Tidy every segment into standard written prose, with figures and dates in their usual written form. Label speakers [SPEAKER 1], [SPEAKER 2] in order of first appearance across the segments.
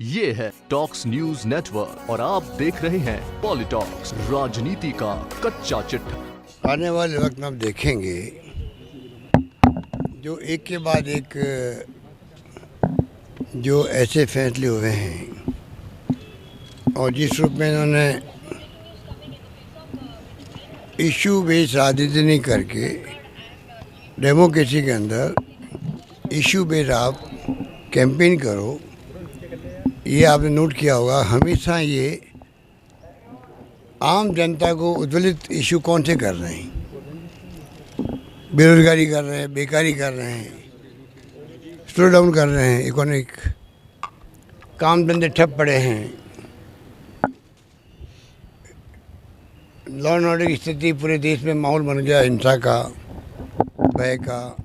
[SPEAKER 1] ये है talks news network और आप देख रहे हैं पॉलिटॉक्स, राजनीति का कच्चा चिट्ठा।
[SPEAKER 2] आने वाले वक्त में आप देखेंगे जो एक के बाद एक जो ऐसे फैसले हुए हैं और जिस रूप में इन्होंने इशू बेस्ड राजनीति नहीं करके डेमोक्रेसी के अंदर इशू बेस्ड आप कैंपेन करो, ये आपने नोट किया होगा। हमेशा ये आम जनता को उद्वेलित इशू कौन से कर रहे हैं? बेरोजगारी कर रहे हैं, बेकारी कर रहे हैं, स्लो डाउन कर रहे हैं, इकोनॉमिक काम धंधे ठप पड़े हैं, लॉ एंड ऑर्डर की स्थिति पूरे देश में माहौल बन गया हिंसा का, भय का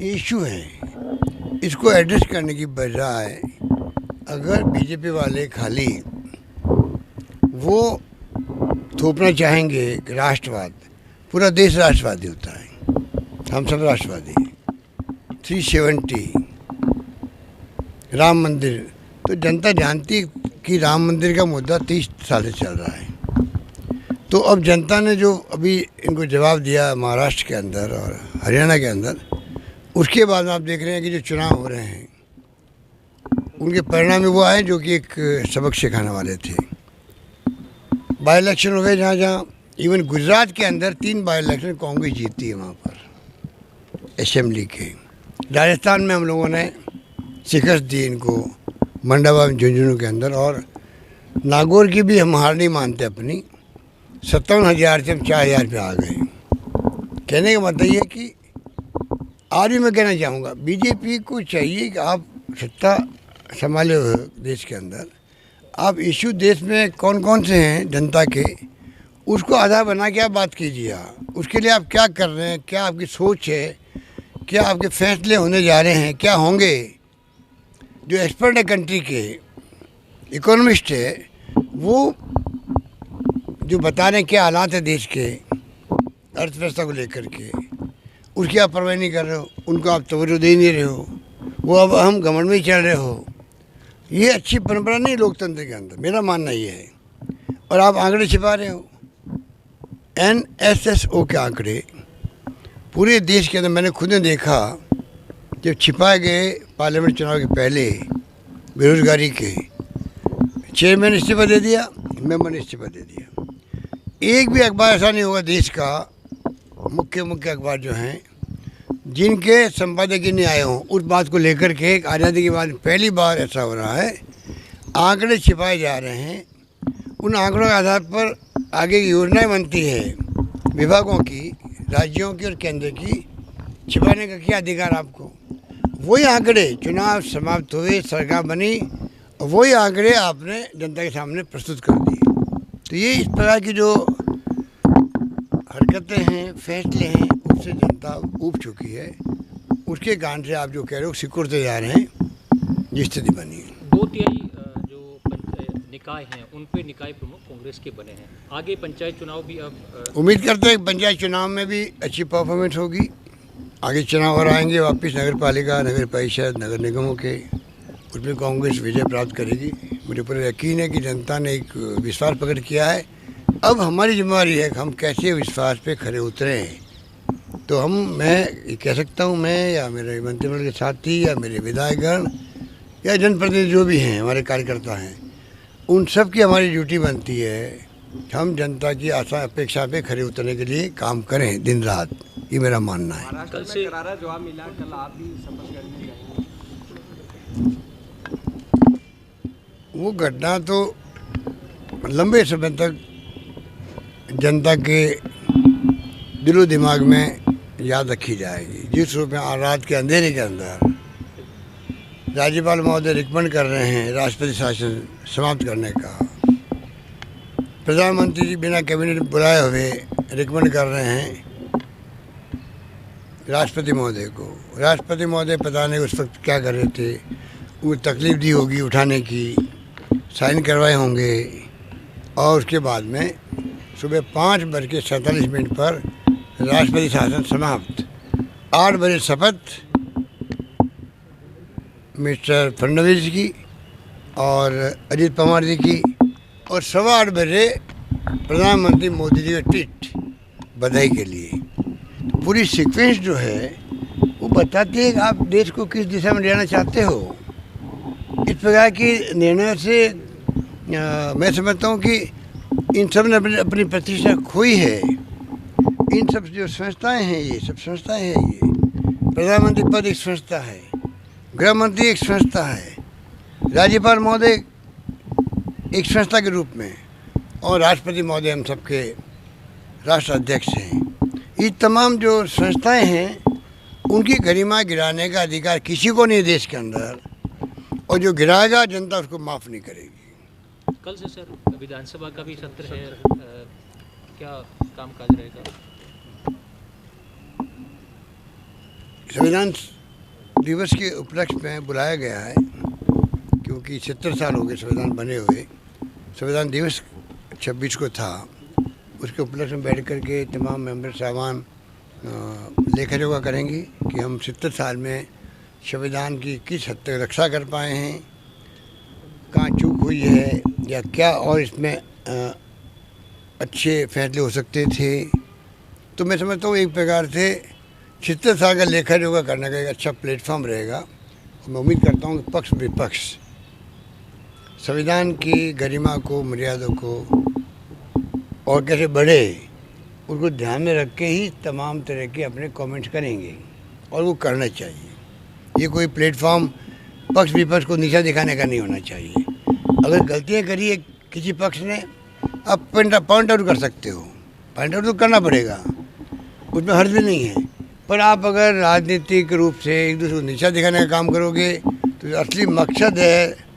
[SPEAKER 2] इशू है। इसको एड्रेस करने की बजाय अगर बीजेपी वाले खाली वो थोपना चाहेंगे कि राष्ट्रवाद, पूरा देश राष्ट्रवादी होता है, हम सब राष्ट्रवादी हैं, 370 राम मंदिर, तो जनता जानती कि राम मंदिर का मुद्दा 30 साल से चल रहा है। तो अब जनता ने जो अभी इनको जवाब दिया महाराष्ट्र के अंदर और हरियाणा के अंदर, उसके बाद आप देख रहे हैं कि जो चुनाव हो रहे हैं उनके परिणाम में वो आए जो कि एक सबक सिखाने वाले थे। बाई इलेक्शन हुए जहाँ इवन गुजरात के अंदर 3 बाई इलेक्शन कांग्रेस जीती है वहाँ पर असेंबली के। राजस्थान में हम लोगों ने शिकस्त दी इनको मंडावा झुंझुनू के अंदर, और नागौर की भी हम हार नहीं मानते अपनी, 57,000 से हम 4,000 पे आ गए। कहने का मतलब ये कि आज भी मैं कहना चाहूँगा बीजेपी को चाहिए कि आप सत्ता संभाले हुए देश के अंदर, आप इशू देश में कौन कौन से हैं जनता के, उसको आधार बना के आप बात कीजिए। उसके लिए आप क्या कर रहे हैं, क्या आपकी सोच है, क्या आपके फैसले होने जा रहे हैं, क्या होंगे। जो एक्सपर्ट है कंट्री के, इकोनॉमिस्ट है, वो जो बता रहे हैं क्या हालात है देश के अर्थव्यवस्था को लेकर के, उसकी आप परवाह नहीं कर रहे हो, उनको आप तवज्जो दे नहीं रहे हो, वो अब हम घमंड में ही चल रहे हो। ये अच्छी परंपरा नहीं लोकतंत्र के अंदर, मेरा मानना ये है। और आप आंकड़े छिपा रहे हो, NSSO के आंकड़े पूरे देश के अंदर मैंने खुद ने देखा, जब छिपाए गए पार्लियामेंट चुनाव के पहले बेरोजगारी के, चेयरमैन ने इस्तीफा दे दिया, मेंबर ने इस्तीफा दे दिया। एक भी अखबार ऐसा नहीं होगा देश का, मुख्य अखबार जो हैं जिनके संपादकीय नहीं आए हों, उस बात को लेकर के आज़ादी के बाद पहली बार ऐसा हो रहा है, आंकड़े छिपाए जा रहे हैं। उन आंकड़ों के आधार पर आगे की योजनाएं बनती है विभागों की, राज्यों की और केंद्र की। छिपाने का क्या अधिकार आपको? वही आंकड़े, चुनाव समाप्त हुए, सरकार बनी, और वही आंकड़े आपने जनता के सामने प्रस्तुत कर दिए। तो ये इस प्रकार की जो हरकतें हैं, फैसले हैं, उससे जनता ऊब चुकी है। उसके कारण से आप जो कह रहे हो सिकुड़ते जा रहे हैं, जिस स्थिति बनी है।
[SPEAKER 3] 2/3 जो निकाय हैं उन पे निकाय प्रमुख कांग्रेस के बने हैं। आगे पंचायत चुनाव भी अब
[SPEAKER 2] उम्मीद करते हैं कि पंचायत चुनाव में भी अच्छी परफॉर्मेंस होगी। आगे चुनाव और आएंगे वापस, नगर पालिका, नगर परिषद, नगर निगमों के, उसमें कांग्रेस विजय प्राप्त करेगी। मुझे पूरा यकीन है कि जनता ने एक विश्वास प्रकट किया है। अब हमारी जिम्मेदारी है कि हम कैसे विश्वास पे खरे उतरें। तो मैं कह सकता हूँ, मैं या मेरे मंत्रिमंडल के साथी या मेरे विधायकगण या जनप्रतिनिधि जो भी हैं, हमारे कार्यकर्ता हैं, उन सब की हमारी ड्यूटी बनती है, हम जनता की आशा अपेक्षा पे खरे उतरने के लिए काम करें दिन रात। ये मेरा मानना है।
[SPEAKER 3] कल से
[SPEAKER 4] करारा जवाब मिला, कल आप भी शपथ करने जाएंगे।
[SPEAKER 2] वो घटना तो लंबे समय तक जनता के दिलो दिमाग में याद रखी जाएगी। जिस रूप में रात के अंधेरे के अंदर राज्यपाल महोदय रिकमेंड कर रहे हैं राष्ट्रपति शासन समाप्त करने का, प्रधानमंत्री जी बिना कैबिनेट बुलाए हुए रिकमेंड कर रहे हैं राष्ट्रपति महोदय को। राष्ट्रपति महोदय पता नहीं उस वक्त क्या कर रहे थे, वो तकलीफ दी होगी उठाने की, साइन करवाए होंगे, और उसके बाद में सुबह 5:47 पर राष्ट्रपति शासन समाप्त। 8 बजे शपथ मिस्टर फडणवीस की, और अजीत पवार जी की, और 8:15 बजे प्रधानमंत्री मोदी जी का ट्वीट बधाई के लिए। तो पूरी सीक्वेंस जो है वो बताती है कि आप देश को किस दिशा में ले जाना चाहते हो। इस प्रकार की निर्णय से मैं समझता हूँ कि इन सब ने अपनी प्रतिष्ठा खोई है। इन सब जो संस्थाएं हैं, ये सब संस्थाएं हैं, ये प्रधानमंत्री पद एक संस्था है, गृह मंत्री एक संस्था है, राज्यपाल महोदय एक संस्था के रूप में, और राष्ट्रपति महोदय हम सबके राष्ट्र अध्यक्ष हैं। ये तमाम जो संस्थाएं हैं उनकी गरिमा गिराने का अधिकार किसी को नहीं देश के अंदर, और जो गिराएगा जनता उसको माफ़ नहीं करेगी।
[SPEAKER 3] कल से सर विधानसभा का भी सत्र है, क्या कामकाज रहेगा?
[SPEAKER 2] संविधान दिवस के उपलक्ष्य में बुलाया गया है, क्योंकि 70 साल हो गए संविधान बने हुए। संविधान दिवस 26 को था, उसके उपलक्ष्य में बैठ कर के तमाम मेंबर साहबान लेखा जोखा करेंगे कि हम 70 साल में संविधान की किस हद तक रक्षा कर पाए हैं, कहाँ चूक हुई है, या क्या और इसमें अच्छे फैसले हो सकते थे। तो मैं समझता हूँ एक प्रकार से 70 साल का लेखा जोखा करने का एक अच्छा प्लेटफॉर्म रहेगा। मैं उम्मीद करता हूँ कि पक्ष विपक्ष संविधान की गरिमा को, मर्यादा को और कैसे बढ़े, उसको ध्यान में रख के ही तमाम तरह के अपने कमेंट्स करेंगे, और वो करना चाहिए। ये कोई प्लेटफॉर्म पक्ष विपक्ष को नीचा दिखाने का नहीं होना चाहिए। अगर गलतियाँ करी है किसी पक्ष ने, आप पॉइंट आउट कर सकते हो, पॉइंट आउट तो करना पड़ेगा, उसमें हर्ज भी नहीं है। पर आप अगर राजनीतिक रूप से एक दूसरे को नीचा दिखाने का काम करोगे तो जो असली मकसद है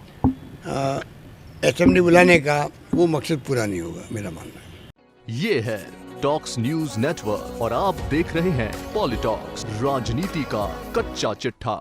[SPEAKER 2] असेंबली बुलाने का, वो मकसद पूरा नहीं होगा, मेरा मानना है।
[SPEAKER 1] ये है टॉक्स न्यूज नेटवर्क और आप देख रहे हैं पॉलिटॉक्स, राजनीति का कच्चा चिट्ठा।